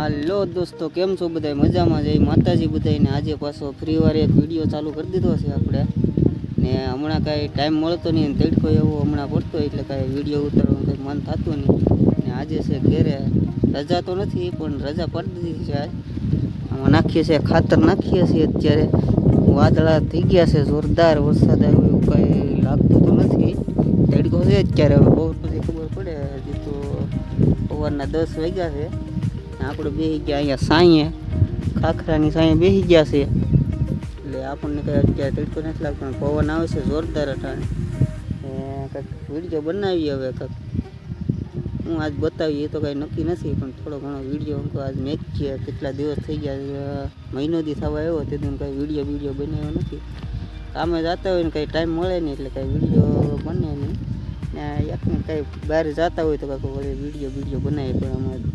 હાલો દોસ્તો, કેમ છો બધા? મજામાં જઈ માતાજી બધાને. આજે પાછો ફ્રીવાર એક વિડીયો ચાલુ કરી દીધો છે આપણે ને. હમણાં કાંઈ ટાઈમ મળતો નહીં, તડકો એવો હમણાં પડતો એટલે કાંઈ વિડીયો ઉતારવાનું કંઈ મન થતું નહીં. ને આજે છે ઘેરે, રજા તો નથી પણ રજા પડી દીધી છે. આજ આમાં નાખીએ છીએ ખાતર, નાખીએ છીએ. અત્યારે વાદળા થઈ ગયા છે, જોરદાર વરસાદ આવ્યો એવું કાંઈ લાગતું તો નથી. તડકો છે અત્યારે, હવે બહુ પછી ખબર પડે. હજી તો સવારના 10 વાગ્યા છે. આપણે બેસી ગયા અહીંયા સાંયે, ખાખરાની સાંયે બેસી ગયા છે. એટલે આપણને કંઈ અત્યારે તડકો નથી લાગતો, પણ પવન આવે છે જોરદાર અટાણે. કંઈક વિડીયો બનાવીએ હવે, કંઈક હું આજ બતાવીએ તો કાંઈ નક્કી નથી, પણ થોડો ઘણો વિડીયો તો આજ મેકીએ. કેટલા દિવસ થઈ ગયા, મહિનો દી થવા આવ્યો તે દિન કાંઈ વિડીયો બનાવ્યો નથી. કામે જતા હોય ને કંઈ ટાઈમ મળે નહીં એટલે કાંઈ વિડીયો બને નહીં. ને એકને કંઈ બહાર જતા હોય તો કાંઈક વળી વિડીયો બનાવીએ. પણ અમારે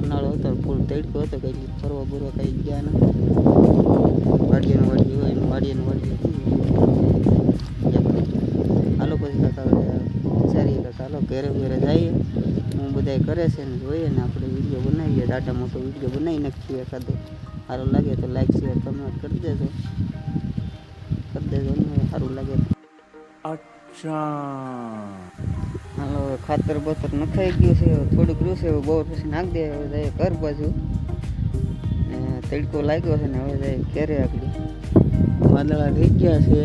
ઉનાળો હતો, ફૂલ તડકો હતો, કંઈ ફરવા બરવા કંઈ ગયા નથી. વાડીએ હોય ને વાડીએ હાલો પછી કાંકા વિચારીએ કે ચાલો ઘરે જઈએ. હું બધા કરે છે ને જોઈએ ને આપણે વિડીયો બનાવીએ, ડાટા મોટો વિડીયો બનાવી નાખીએ. એકાદો સારું લાગે તો લાઈક શેર કમેન્ટ કરી દેજો સારું લાગે તો. અચ્છા, હાલો ખાતર બતર નખાઈ ગયું છે, થોડુંક રહ્યું છે, બહુ પછી નાખી દે. હવે જાય ઘર બાજુ, તડકો લાગ્યો છે ને હવે જાય ઘેરે. આગળ વાદળા થઈ ગયા છે.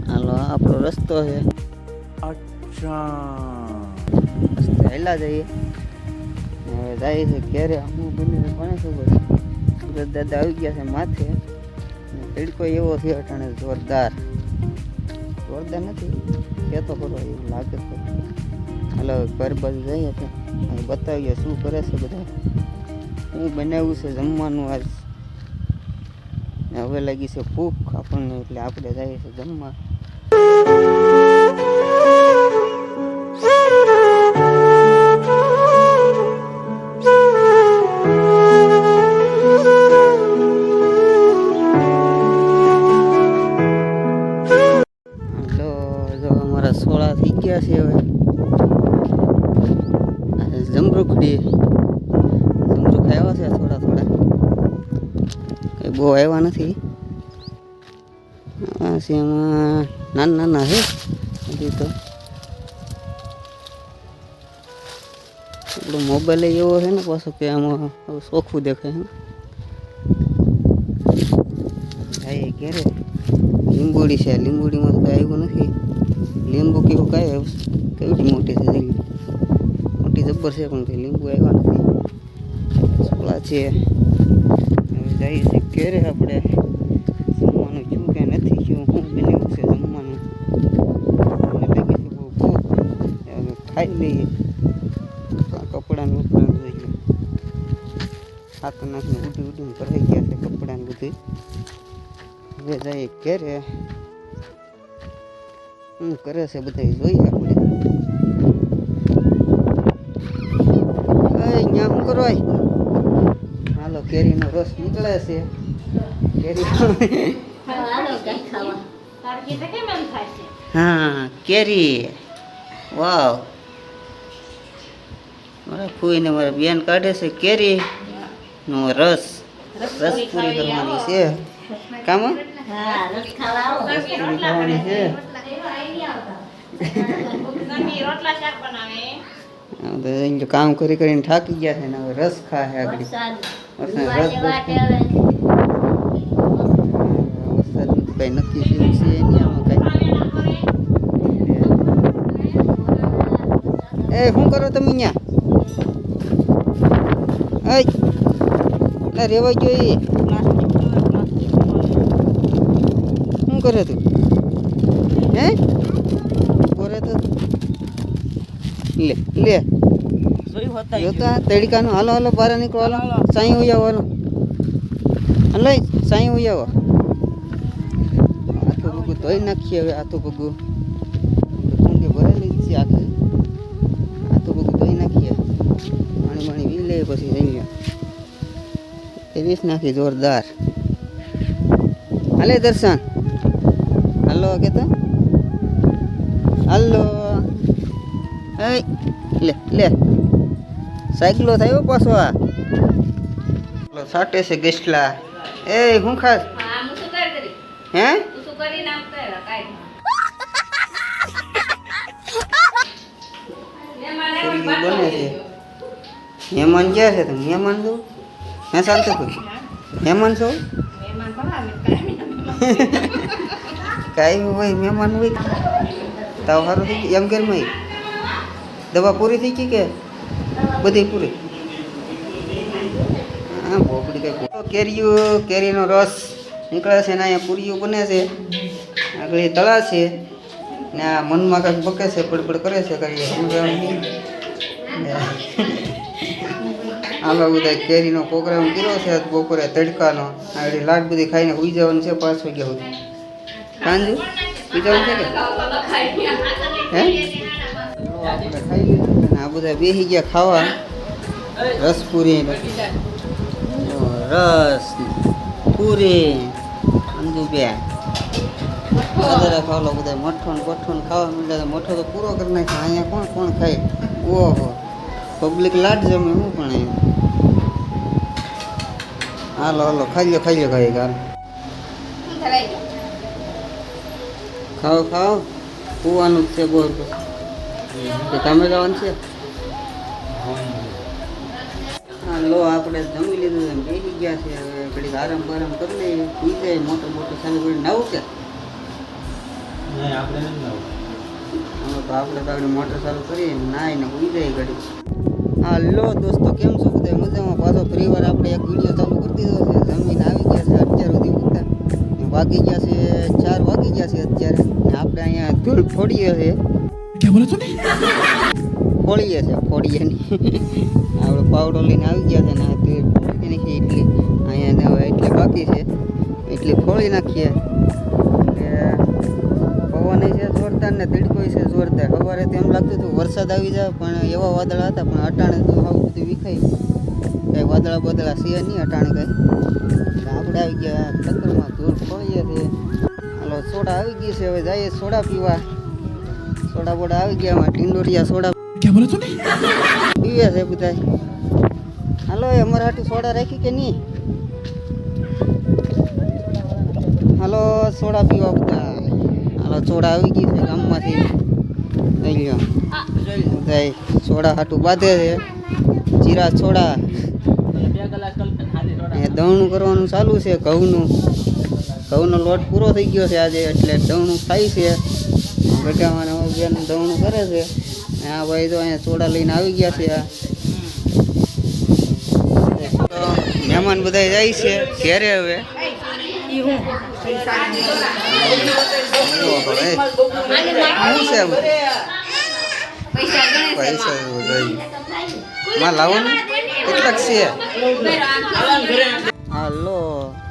હાલો આપણો રસ્તો છે. અચ્છા, રસ્તે હેલા જઈએ. હવે જાય છે ઘેરે. હું બની કોને ખબર, સુરત દાદા આવી ગયા છે માથે. તડકો એવો છે અટાણે જોરદાર નથી, કહેતો કરો એવું લાગે તો. હાલો ઘર બાજુ જઈએ તો બતાવીએ શું કરે છે બધા. હું બનાવ્યું છે જમવાનું આજ. હવે લાગી છે ભૂખ આપણને, એટલે આપણે જઈએ છીએ જમવા. સોળા થઈ ગયા છે. હવે જમરૂખ આવ્યા છે થોડા કંઈ બહુ આવ્યા નથી. એમાં નાના છે હજી તો. આપણો મોબાઈલ એવો છે ને પાછો કે આમાં ચોખ્ખું દેખાય. ભાઈ ઘેરે લીંબોડી છે, લીંબોડીમાં તો કાંઈ આવ્યું નથી. લીંબુ કેવું કાંઈ કેવી મોટી છે, મોટી જબ્બર છે, પણ કંઈ લીંબુ આવ્યા નથી. સોળા છે. હવે જઈએ છીએ ઘેરે આપણે. જમવાનું શું કે નથી શું, શું બનાવ્યું છે જમવાનું. લાગી છે બહુ ભૂખ, હવે ખાઈ લઈએ. કપડાનું જોઈ ગયું, હાથ નાખીને ઉડી ભરાઈ ગયા છે કપડાને બધું. હવે જઈએ ઘેરે. શું કરે છે બધા જોઈએ આપણે. અહીંયા શું કરો? હાલો કેરીનો રસ નીકળે છે. હા કેરી, વાવ. મારા ફૂઈને મારા બેન કાઢે છે કેરી નો રસ પૂરી કરવાની છે. કામ ખાવાની છે. કામ કરીને થાકી ગયા છે ને હવે રસ ખાશે. આગળ વરસાદ કઈ નક્કી થયું છે નહીં આમાં કઈ. શું કરો તમે અહીંયા? રેવા ગયો એ શું કરે તું? હે બોરે તો લે જોતા તડકાનું. હાલો બહાર નીકળો. હાલો સાંઈ ઉજાવો. હાલો સાંઈ ઉજાવો. આથું પગું ધોઈ નાખીએ. હવે આથું પગું ઊંઘે ભરેલી જ છે આખી. આથું પગું ધોઈ નાખીએ, પાણી વી લઈએ, પછી જઈએ વીસ નાખી જોરદાર. હાલે દર્શન. હાલો કેતો હાલો. લે લે સાયકલો થયો પાછો આ સાટે છે ગેસલા એ હું ખાસ હે બને છે મહેમાન ક્યાં છે તમે મહેમાન છો હે શાંત મહેમાન છો કાંઈ હોય મહેમાન હોય તાવ સારું થઈ ગયું એમ ઘરમાં દવા પૂરી થઈ ગઈ કે બધી પૂરી હા ભોપડી કઈ કેરીનો રસ નીકળે છે ને અહીંયા પૂરીઓ બને છે આગળ તળા છે ને આ મનમાં કંઈક બકે છે બડબડ કરે છે કરીએ આમાં બધા કેરીનો પ્રોગ્રામ કર્યો છે બપોરે તડકાનો આગળ લાડ બધી ખાઈને ઉઈ જવાનું છે 5 વાગ્યા સુધી સાંજે ઉઈ જવાનું છે કે હે આપણે ખાઈ લીધું આ બધા બેસી ગયા ખાવા રસ પૂરી રસ પૂરી અંજુ બે વધારે ખાવલો બધા મઠો ને ખાવા માંડ્યા મઠો તો પૂરો કરી નાખ્યો અહીંયા કોણ ખાય ઓહો પબ્લિક લાડ જમે હું પણ હાલો ખાઈ લો ખાઈ ખાઓ પૂવાનું જ છે બોર કે તમે જવાનું છે હા લો આપણે જમી લીધું બેસી ગયા છે હવે ઘડીક આરામ કરી લઈએ પી જાય મોટો ચાલુ કરી નાવું કે આપણે તો આગળ મોટર ચાલુ કરીએ નાઈને ઉઈ જાય ઘડી હા લો દોસ્તો કેમ છો બધા મજામાં પાછો ફરી વાર આપણે એક વિડીયો ચાલુ કરી દીધો છે જમીન આવી ગયા છે અત્યાર સુધી ઉતર વાગી ગયા છે 4 વાગી ગયા છે અત્યારે ને આપણે અહીંયા ધૂળ ફોડીએ છે ફોડીએ નહીં આપણે પાવડો લઈને આવી ગયા છે ને ધૂળ ફોડી નાખીએ એટલી અહીંયા એટલે બાકી છે એટલી ફોડી નાખીએ પવન છે જોરદાર ને તડકો છે જોરદાર સવારે તો એમ લાગતું હતું વરસાદ આવી જાય પણ એવા વાદળા હતા પણ અટાણે તો આવું બધું વિખાય કંઈ વાદળા છે નહીં અટાણે કંઈ આપણે આવી ગયા ટક્કરમાં ધૂળ ફોડીએ છે હાલો સોડા આવી ગઈ છે હવે જઈએ સોડા પીવા સોડા બોડા આવી ગયા એમાં ટીંડોરિયા સોડા પીવે છે બધા હાલો અમારે હાટું સોડા રાખી કે નહીં હાલો સોડા પીવા બધા હાલો સોડા આવી ગઈ છે ગામમાંથી લઈ લો જાય સોડા હાટું બાંધે છે જીરા સોડા દવણું કરવાનું ચાલુ છે ઘઉંનો લોટ પૂરો થઈ ગયો છે આજે એટલે દવણું ખાય છે ગઢામાં દવણું કરે છે આ ભાઈ તો અહીંયા સોડા લઈને આવી ગયા છે મહેમાન બધા જાય છે ઘેરે હવે પૈસા માં લાવવાનું કેટલાક છે હાલો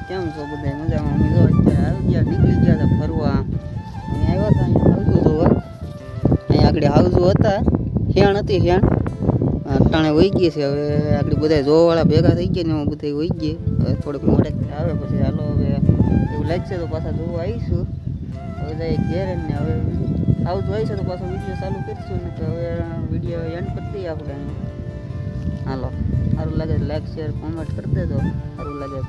કેમ છો બધા મજામાં અમે જો અત્યારે આવી ગયા નીકળી ગયા હતા ફરવા અહીંયા આવ્યા હતા અહીંયા આગળ હાઉસો હતા હેણ હતી અટાણે વહી ગઈ છે હવે આગળ બધા જોવાવાળા ભેગા થઈ ગયા ને એમાં બધા વહી ગઈ હવે થોડુંક મોડેક આવે પછી હાલો હવે એવું લાગશે તો પાછા જોવા આવીશું હવે જાય ઘેર ને હવે હાઉસ હોય છે તો પાછો વિડીયો ચાલુ કરીશું ને તો હવે વિડીયો એન્ડ કરી દઈએ આપણે હાલો સારું લાગે લાઈક શેર કોમેન્ટ કરી દેજો સારું લાગે